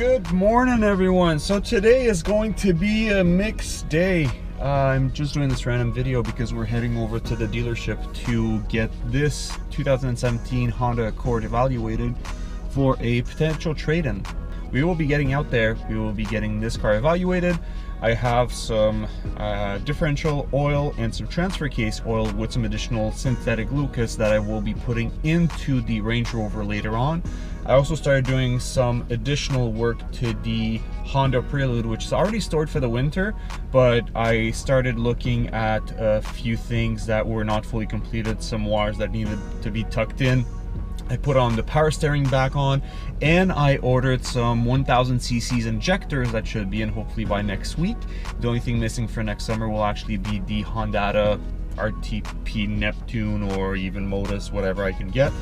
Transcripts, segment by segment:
Good morning, everyone. So today is going to be a mixed day. I'm just doing this random video because we're heading over to the dealership to get this 2017 Honda Accord evaluated for a potential trade-in. We will be getting out there. We will be getting this car evaluated. I have some differential oil and some transfer case oil with some additional synthetic Lucas that I will be putting into the Range Rover later on. I also started doing some additional work to the Honda Prelude, which is already stored for the winter, but I started looking at a few things that were not fully completed, some wires that needed to be tucked in. I put on the power steering back on, and I ordered some 1000 cc's injectors that should be in hopefully by next week. The only thing missing for next summer will actually be the Honda RTP Neptune or even Modus, whatever I can get,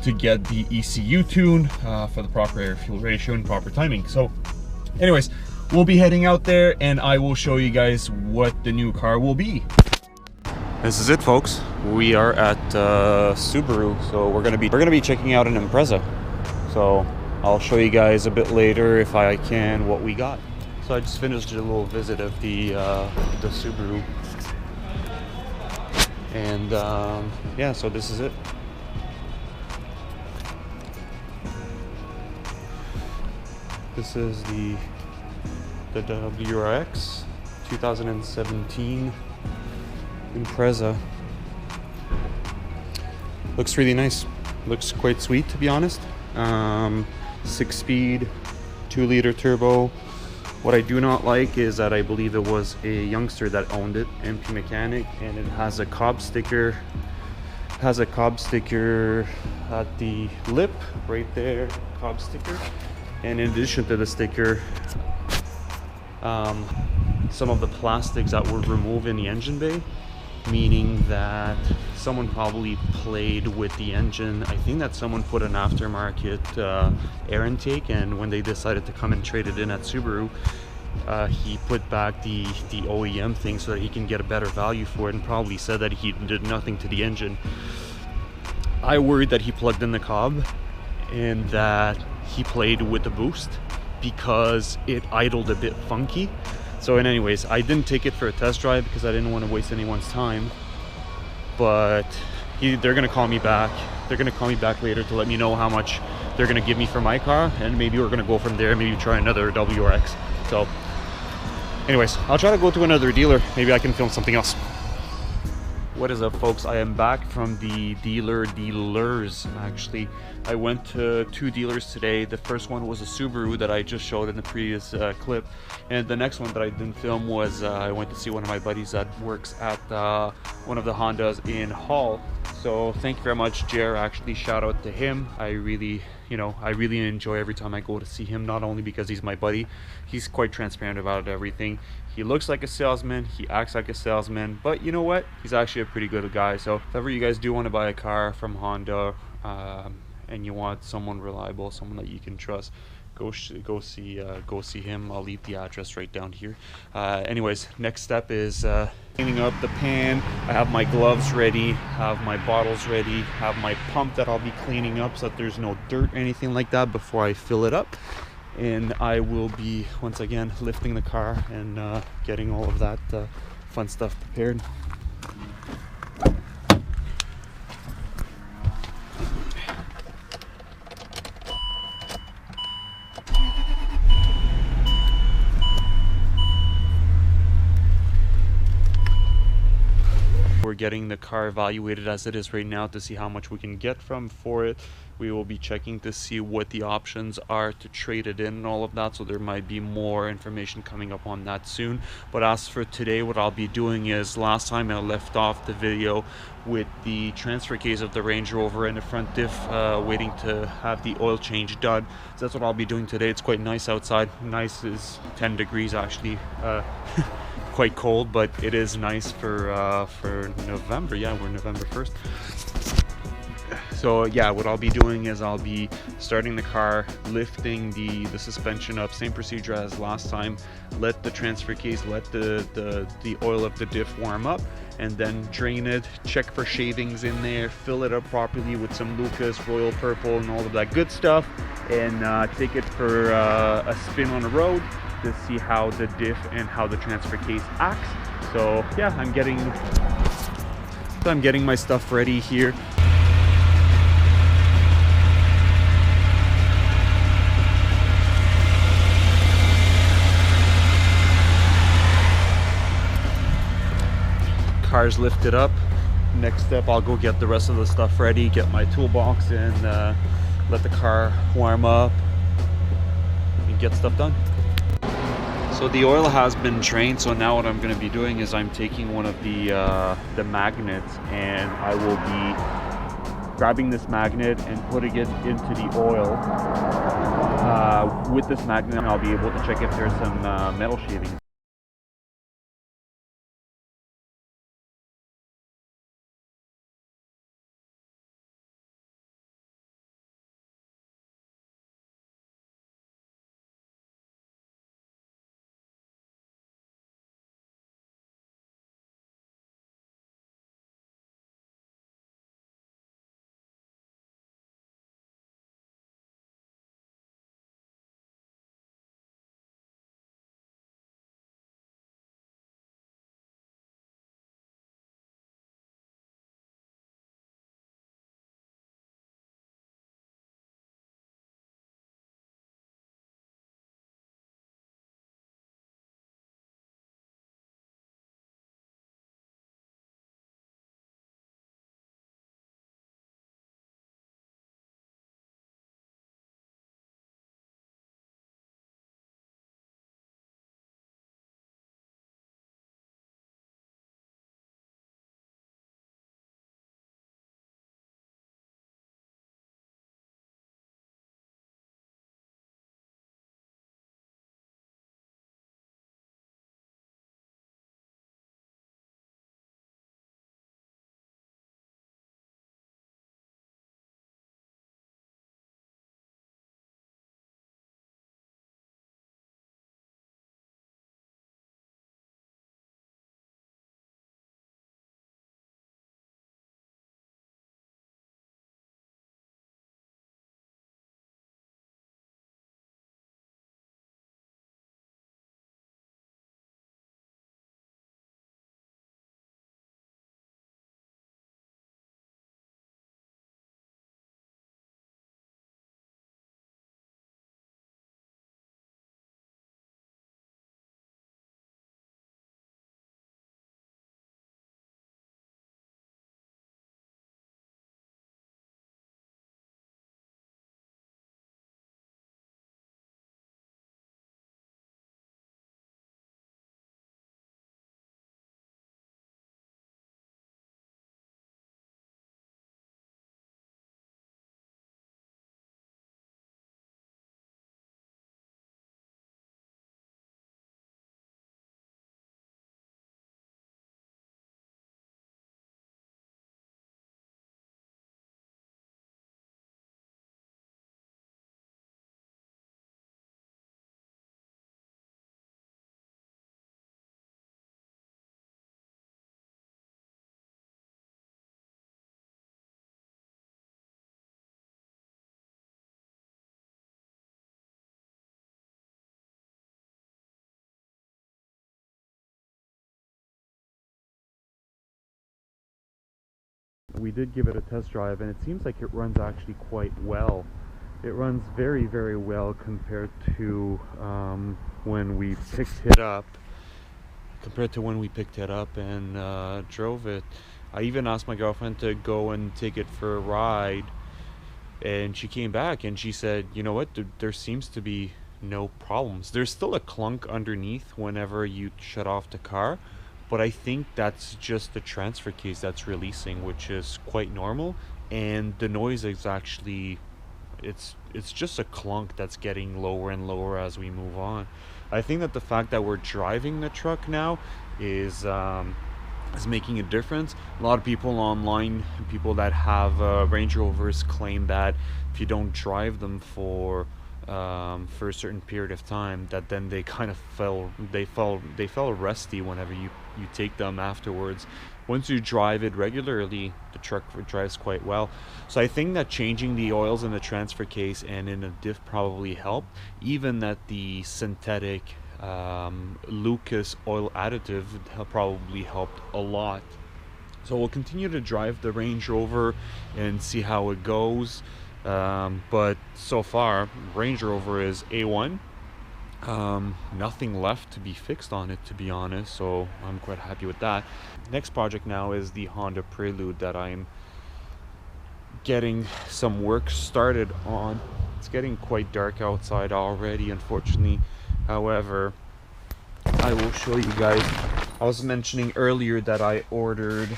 to get the ECU tuned for the proper air fuel ratio and proper timing. So anyways, we'll be heading out there and I will show you guys what the new car will be. This is it, folks. We are at Subaru, so we're gonna be checking out an Impreza. So I'll show you guys a bit later, if I can, what we got. So I just finished a little visit of the Subaru, and yeah, so this is it. This is the WRX 2017 Impreza. Looks really nice. Looks quite sweet, to be honest. 6-speed, 2-liter turbo. What I do not like is that I believe it was a youngster that owned it, MP Mechanic, and it has a Cobb sticker. Has a Cobb sticker at the lip right there, Cobb sticker. And in addition to the sticker, some of the plastics that were removed in the engine bay, meaning that someone probably played with the engine. I think that someone put an aftermarket air intake, and when they decided to come and trade it in at Subaru, he put back the OEM thing so that he can get a better value for it, and probably said that he did nothing to the engine. I worried that he plugged in the Cobb and that he played with the boost because it idled a bit funky. So anyways, I didn't take it for a test drive because I didn't want to waste anyone's time. But they're gonna call me back. They're gonna call me back later to let me know how much they're gonna give me for my car, and maybe we're gonna go from there. Maybe try another WRX. So anyways, I'll try to go to another dealer. Maybe I can film something else. What is up, folks? I am back from the dealers actually. I went to 2 dealers today. The first one was a Subaru that I just showed in the previous clip, and the next one that I didn't film was I went to see one of my buddies that works at one of the Hondas in Hull. So thank you very much, Jer. Actually, shout out to him. I really enjoy every time I go to see him, not only because he's my buddy, he's quite transparent about everything. He looks like a salesman, he acts like a salesman, but you know what? He's actually a pretty good guy. So if ever you guys do want to buy a car from Honda, and you want someone reliable, someone that you can trust, go see him. I'll leave the address right down here. Anyways, next step is cleaning up the pan. I have my gloves ready, have my bottles ready, have my pump that I'll be cleaning up so that there's no dirt or anything like that before I fill it up. And I will be once again lifting the car and getting all of that fun stuff prepared. We're getting the car evaluated as it is right now to see how much we can get for it. We will be checking to see what the options are to trade it in and all of that, so there might be more information coming up on that soon. But as for today, what I'll be doing is, last time I left off the video with the transfer case of the Range Rover and the front diff waiting to have the oil change done. So that's what I'll be doing today. It's quite nice outside. Nice is 10 degrees actually. Quite cold, but it is nice for November. Yeah, we're November 1st. So yeah, what I'll be doing is I'll be starting the car, lifting the suspension up, same procedure as last time. Let the transfer case, let the oil of the diff warm up, and then drain it, check for shavings in there, fill it up properly with some Lucas, Royal Purple, and all of that good stuff. and take it for a spin on the road to see how the diff and how the transfer case acts. So yeah, I'm getting my stuff ready here. Car's lifted up. Next step, I'll go get the rest of the stuff ready, get my toolbox, and let the car warm up and get stuff done. So the oil has been drained, so now what I'm going to be doing is I'm taking one of the magnets, and I will be grabbing this magnet and putting it into the oil. With this magnet, I'll be able to check if there's some metal shavings. We did give it a test drive, and it seems like it runs actually quite well. It runs very, very well compared to when we picked it up. And drove it. I even asked my girlfriend to go and take it for a ride, and she came back and she said, you know what, there seems to be no problems. There's still a clunk underneath whenever you shut off the car, but I think that's just the transfer case that's releasing, which is quite normal. And the noise is actually, it's just a clunk that's getting lower and lower as we move on. I think that the fact that we're driving the truck now is making a difference. A lot of people online, people that have Range Rovers, claim that if you don't drive them for for a certain period of time that then they kind of fell rusty whenever you take them afterwards. Once you drive it regularly, the truck drives quite well. So I think that changing the oils in the transfer case and in the diff probably helped. Even that the synthetic Lucas oil additive probably helped a lot. So we'll continue to drive the Range Rover and see how it goes. But so far, Range Rover is A1. Nothing left to be fixed on it, to be honest, so I'm quite happy with that. Next project now is the Honda Prelude that I'm getting some work started on. It's getting quite dark outside already, unfortunately. However, I will show you guys. I was mentioning earlier that I ordered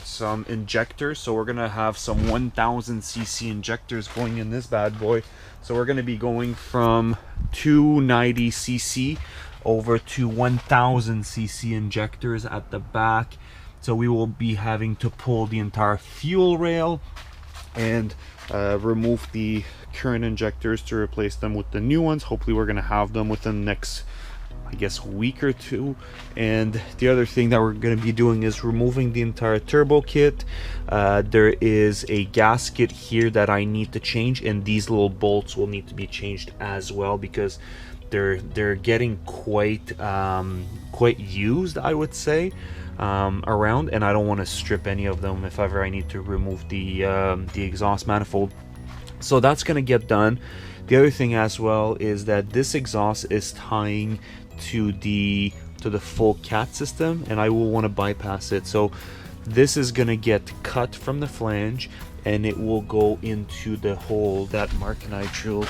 some injectors, so we're gonna have some 1000cc injectors going in this bad boy. So we're gonna be going from 290cc over to 1000cc injectors at the back. So we will be having to pull the entire fuel rail and remove the current injectors to replace them with the new ones. Hopefully we're gonna have them within the next, I guess, week or two. And the other thing that we're going to be doing is removing the entire turbo kit. There is a gasket here that I need to change, and these little bolts will need to be changed as well because they're getting quite used, I would say, around, and I don't want to strip any of them if ever I need to remove the exhaust manifold. So that's going to get done. The other thing as well is that this exhaust is tying to the full cat system, and I will want to bypass it. So this is gonna get cut from the flange, and it will go into the hole that Mark and I drilled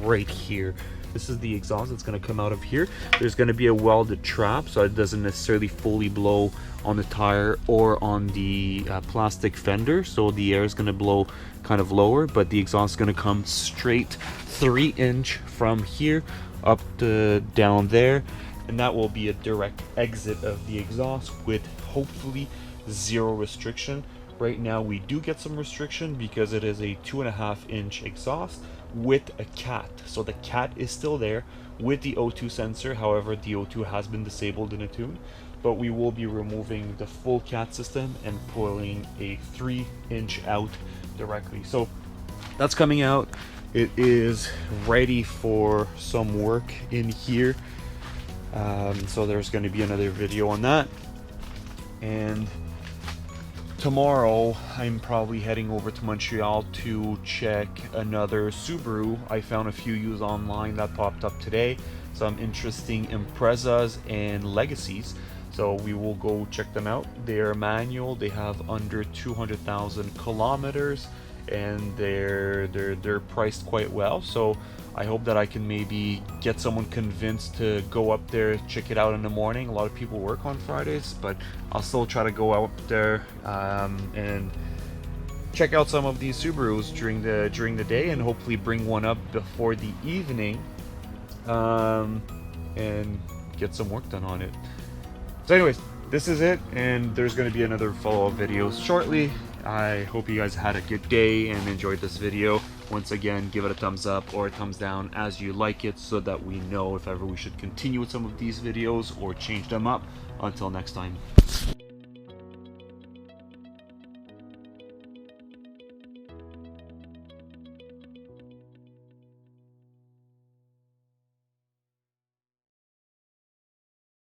right here. This is the exhaust that's going to come out of here. There's going to be a welded trap so it doesn't necessarily fully blow on the tire or on the plastic fender, so the air is going to blow kind of lower, but the exhaust is going to come straight 3-inch from here up to down there, and that will be a direct exit of the exhaust with hopefully zero restriction. Right now we do get some restriction because it is a 2.5-inch exhaust with a cat, so the cat is still there with the O2 sensor. However, the O2 has been disabled in a tune, but we will be removing the full cat system and pulling a 3-inch out directly. So that's coming out. It is ready for some work in here, so there's going to be another video on that. And tomorrow I'm probably heading over to Montreal to check another Subaru. I found a few used online that popped up today, some interesting Imprezas and Legacies, so we will go check them out. They are manual, they have under 200,000 kilometers, and they're priced quite well. So I hope that I can maybe get someone convinced to go up there, check it out in the morning. A lot of people work on Fridays, but I'll still try to go out there and check out some of these Subarus during the day, and hopefully bring one up before the evening and get some work done on it. So anyways, this is it, and there's going to be another follow-up video shortly. I hope you guys had a good day and enjoyed this video. Once again, give it a thumbs up or a thumbs down as you like it, so that we know if ever we should continue with some of these videos or change them up. Until next time.